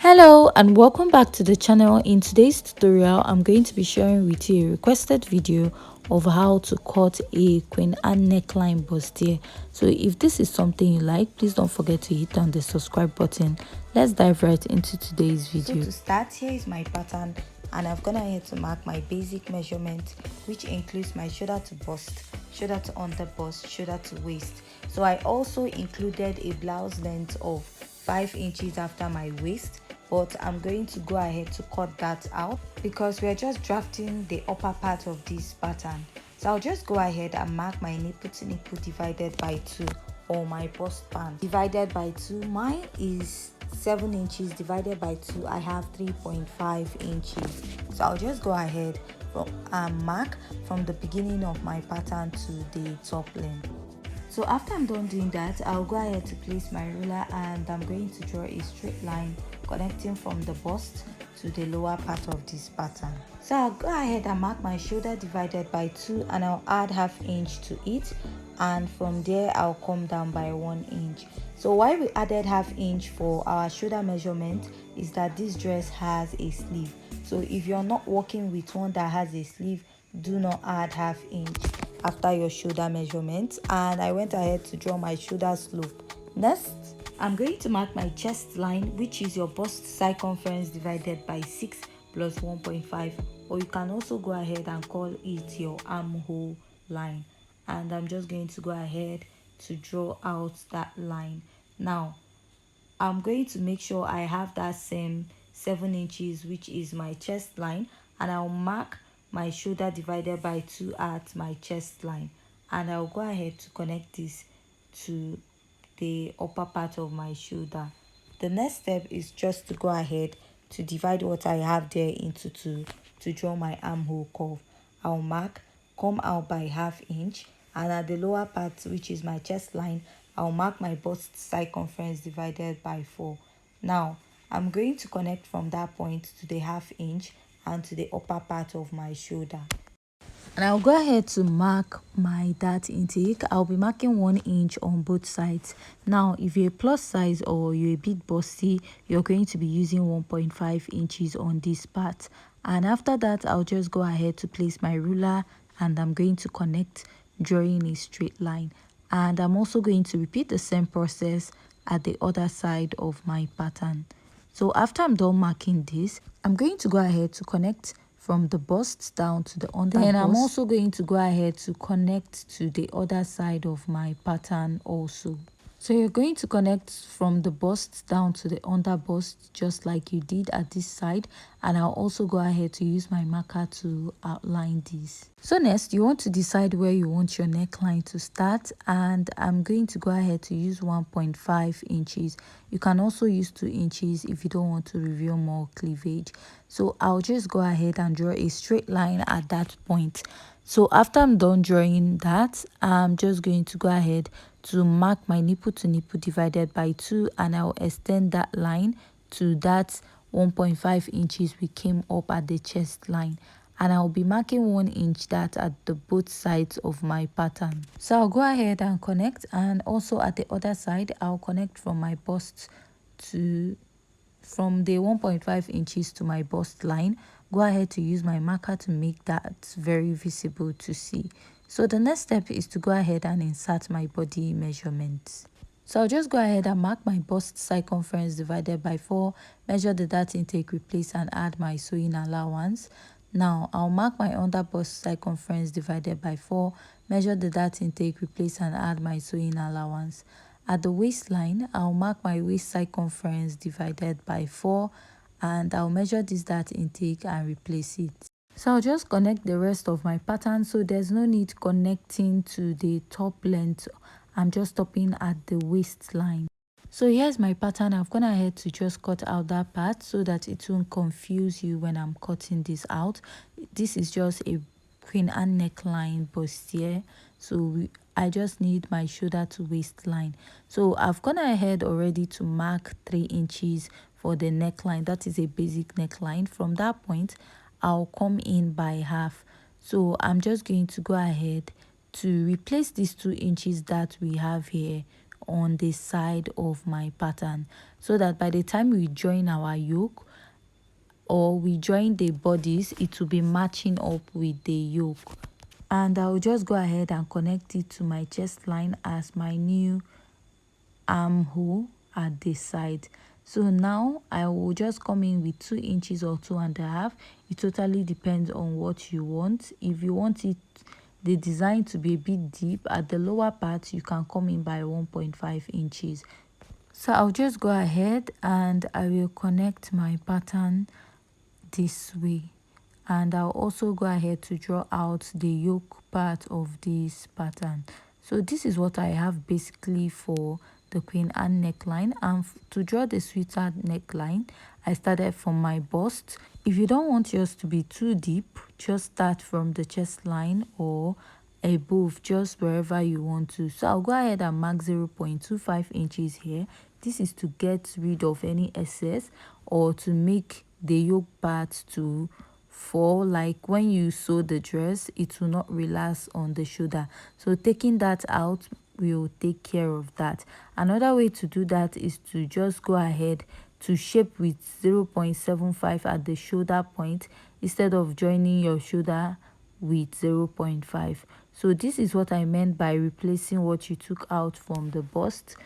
Hello and welcome back to the channel. In today's tutorial I'm going to be sharing with you a requested video of how to cut a Queen Anne neckline bustier. So if this is something you like, please don't forget to hit on the subscribe button. Let's dive right into today's video. So to start, here is my pattern, and I've gone ahead to mark my basic measurement, which includes my shoulder to bust, shoulder to under bust, shoulder to waist. So I also included a blouse length of 5 inches after my waist, but I'm going to go ahead to cut that out because we're just drafting the upper part of this pattern. So I'll just go ahead and mark my nipple to nipple divided by 2, or my bust band divided by 2. Mine is 7 inches divided by 2. I have 3.5 inches. So I'll just go ahead and mark from the beginning of my pattern to the top length. So after I'm done doing that, I'll go ahead to place my ruler and I'm going to draw a straight line connecting from the bust to the lower part of this pattern. So I'll go ahead and mark my shoulder divided by 2 and I'll add ½ inch to it, and from there I'll come down by 1 inch. So why we added ½ inch for our shoulder measurement is that this dress has a sleeve. So if you're not working with one that has a sleeve, do not add ½ inch after your shoulder measurement. And I went ahead to draw my shoulder slope. Next, I'm going to mark my chest line, which is your bust circumference divided by 6 plus 1.5, or you can also go ahead and call it your armhole line. And I'm just going to go ahead to draw out that line. Now I'm going to make sure I have that same 7 inches, which is my chest line, and I'll mark my shoulder divided by 2 at my chest line, and I'll go ahead to connect this to the upper part of my shoulder. The next step is just to go ahead to divide what I have there into 2 to draw my armhole curve. I'll mark, come out by ½ inch, and at the lower part, which is my chest line, I'll mark my bust circumference divided by 4. Now I'm going to connect from that point to the ½ inch and to the upper part of my shoulder. And I'll go ahead to mark my dart intake. I'll be marking 1 inch on both sides. Now if you're a plus size or you're a bit busty, you're going to be using 1.5 inches on this part. And after that, I'll just go ahead to place my ruler and I'm going to connect, drawing a straight line. And I'm also going to repeat the same process at the other side of my pattern. So after I'm done marking this, I'm going to go ahead to connect from the bust down to the under bust. And I'm also going to go ahead to connect to the other side of my pattern also. So you're going to connect from the bust down to the under bust just like you did at this side, and I'll also go ahead to use my marker to outline this. So next, you want to decide where you want your neckline to start, and I'm going to go ahead to use 1.5 inches. You can also use 2 inches if you don't want to reveal more cleavage. So I'll just go ahead and draw a straight line at that point. So after I'm done drawing that, I'm just going to go ahead to mark my nipple to nipple divided by 2, and I'll extend that line to that 1.5 inches we came up at the chest line, and I'll be marking 1 inch that at the both sides of my pattern. So I'll go ahead and connect, and also at the other side I'll connect from my bust to from the 1.5 inches to my bust line. Go ahead to use my marker to make that very visible to see. So the next step is to go ahead and insert my body measurements. So I'll just go ahead and mark my bust circumference divided by 4, measure the dart intake, replace and add my sewing allowance. Now I'll mark my under bust circumference divided by 4, measure the dart intake, replace and add my sewing allowance. At the waistline, I'll mark my waist circumference divided by 4, and I'll measure this dart intake and replace it. So I'll just connect the rest of my pattern, so there's no need connecting to the top length. I'm just stopping at the waistline. So here's my pattern. I've gone ahead to just cut out that part so that it won't confuse you when I'm cutting this out. This is just a Queen Anne neckline bustier. So I just need my shoulder to waistline. So I've gone ahead already to mark 3 inches for the neckline. That is a basic neckline. From that point, I'll come in by half. So I'm just going to go ahead to replace these 2 inches that we have here on the side of my pattern, so that by the time we join our yoke or we join the bodice, it will be matching up with the yoke. And I'll just go ahead and connect it to my chest line as my new armhole at this side. So now I will just come in with 2 inches or 2.5. It totally depends on what you want. If you want it the design to be a bit deep at the lower part, you can come in by 1.5 inches. So I'll just go ahead and I will connect my pattern this way, and I'll also go ahead to draw out the yoke part of this pattern. So this is what I have basically for the Queen Anne neckline. And to draw the sweetheart neckline, I started from my bust. If you don't want yours to be too deep, just start from the chest line or above, just wherever you want to. So I'll go ahead and mark 0.25 inches here. This is to get rid of any excess or to make the yoke part to fall, like when you sew the dress it will not relax on the shoulder. So taking that out will take care of that. Another way to do that is to just go ahead to shape with 0.75 at the shoulder point instead of joining your shoulder with 0.5. So this is what I meant by replacing what you took out from the bust.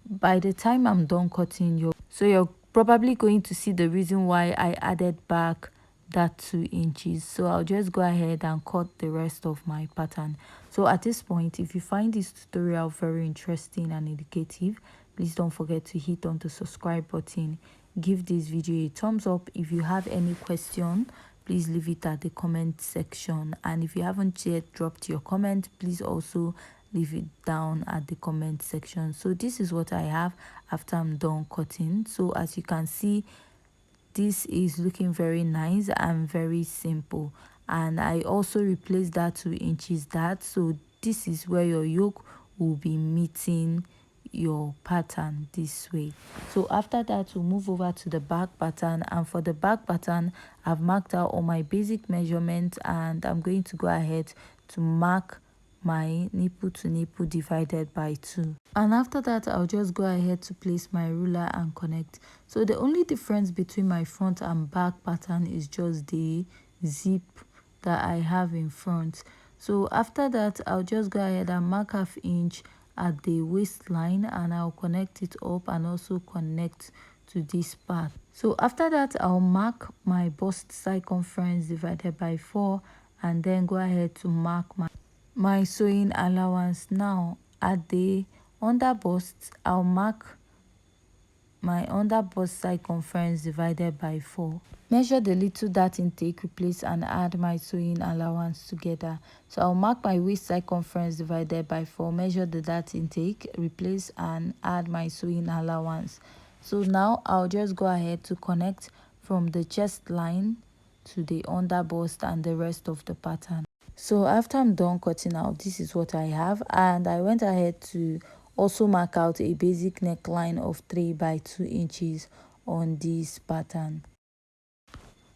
By the time I'm done cutting you're probably going to see the reason why I added back that 2 inches. So I'll just go ahead and cut the rest of my pattern. So at this point, if you find this tutorial very interesting and educative, please don't forget to hit on the subscribe button. Give this video a thumbs up. If you have any question, please leave it at the comment section, and if you haven't yet dropped your comment, please also leave it down at the comment section. So this is what I have after I'm done cutting. So as you can see, this is looking very nice and very simple. And I also replaced that 2 inches so this is where your yoke will be meeting your pattern this way. So after that, we'll move over to the back pattern, and for the back pattern I've marked out all my basic measurements, and I'm going to go ahead to mark my nipple to nipple divided by 2. And after that, I'll just go ahead to place my ruler and connect. So the only difference between my front and back pattern is just the zip that I have in front. So after that, I'll just go ahead and mark 1/2 inch at the waistline, and I'll connect it up and also connect to this part. So after that, I'll mark my bust circumference divided by 4, and then go ahead to mark my sewing allowance. Now at the under bust, I'll mark my under bust circumference divided by 4. Measure the little dart intake, replace and add my sewing allowance together. So I'll mark my waist circumference divided by 4, measure the dart intake, replace and add my sewing allowance. So now I'll just go ahead to connect from the chest line to the under bust and the rest of the pattern. So after I'm done cutting out, this is what I have, and I went ahead to also mark out a basic neckline of 3 by 2 inches on this pattern.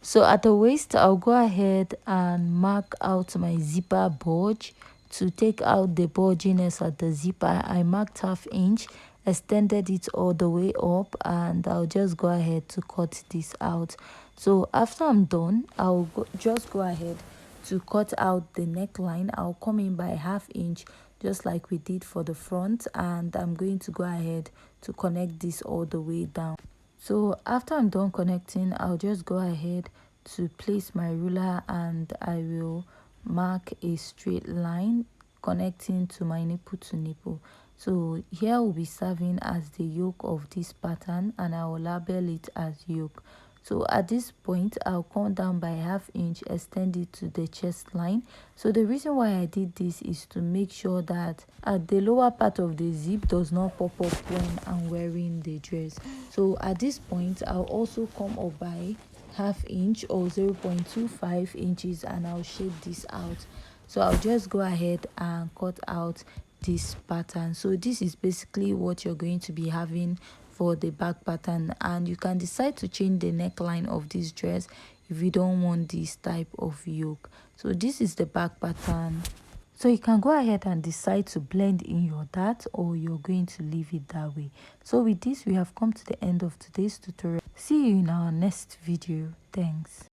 So at the waist, I'll go ahead and mark out my zipper bulge. To take out the bulginess at the zipper, I marked 1/2 inch, extended it all the way up, and I'll just go ahead to cut this out. So after I'm done, I'll just go ahead to cut out the neckline. I'll come in by 1/2 inch just like we did for the front, and I'm going to go ahead to connect this all the way down. So after I'm done connecting, I'll just go ahead to place my ruler, and I will mark a straight line connecting to my nipple to nipple. So here will be serving as the yoke of this pattern, and I will label it as yoke. So at this point, I'll come down by 1/2 inch, extend it to the chest line. So the reason why I did this is to make sure that at the lower part of the zip does not pop up when I'm wearing the dress. So at this point, I'll also come up by 1/2 inch or 0.25 inches, and I'll shape this out. So I'll just go ahead and cut out this pattern. So this is basically what you're going to be having for the back pattern, and you can decide to change the neckline of this dress if you don't want this type of yoke. So this is the back pattern. So you can go ahead and decide to blend in your dart, or you're going to leave it that way. So with this, we have come to the end of today's tutorial. See you in our next video. Thanks.